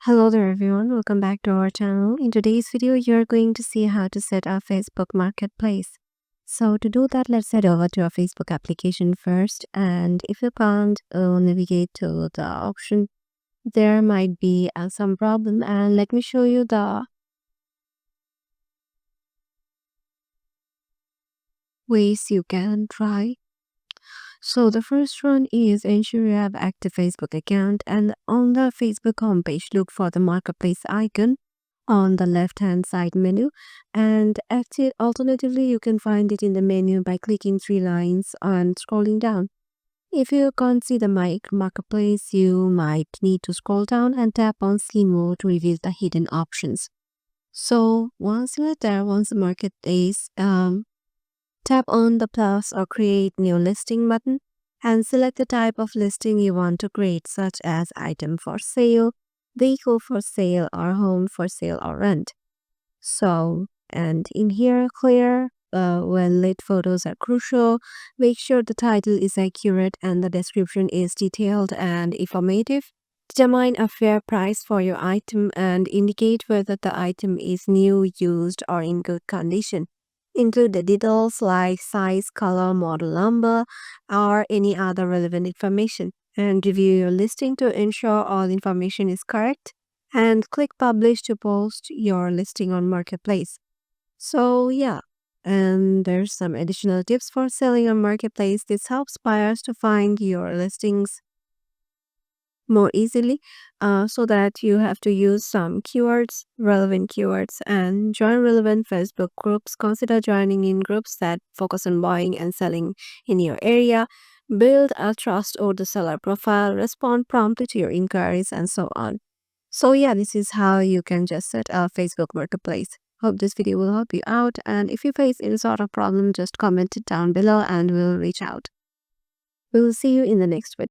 Hello there everyone, welcome back to our channel. In today's video, you're going to see how to set a Facebook Marketplace. So to do that, let's head over to our Facebook application first. And if you can't navigate to the option, there might be some problem. And let me show you the ways you can try. So the first one is ensure you have active Facebook account, and on the Facebook homepage, look for the marketplace icon on the left hand side menu, and alternatively you can find it in the menu by clicking three lines and scrolling down. If you can't see the marketplace, you might need to scroll down and tap on see more to reveal the hidden options. So once you're there, once the marketplace, tap on the plus or create new listing button and select the type of listing you want to create, such as item for sale, vehicle for sale, or home for sale or rent. So, and in here, clear when lit photos are crucial. Make sure the title is accurate and the description is detailed and informative. Determine a fair price for your item and indicate whether the item is new, used, or in good condition. Include the details like size, color, model number, or any other relevant information. And review your listing to ensure all information is correct. And click publish to post your listing on Marketplace. So, yeah. And there's some additional tips for selling on Marketplace. This helps buyers to find your listings more easily, so that you have to use some keywords, relevant keywords, and join relevant Facebook groups. Consider joining in groups that focus on buying and selling in your area. Build a trust or the seller profile, respond promptly to your inquiries, and so on. So yeah, this is how you can just set a Facebook Marketplace. Hope this video will help you out, and if you face any sort of problem, just comment it down below and we'll reach out. We will see you in the next video.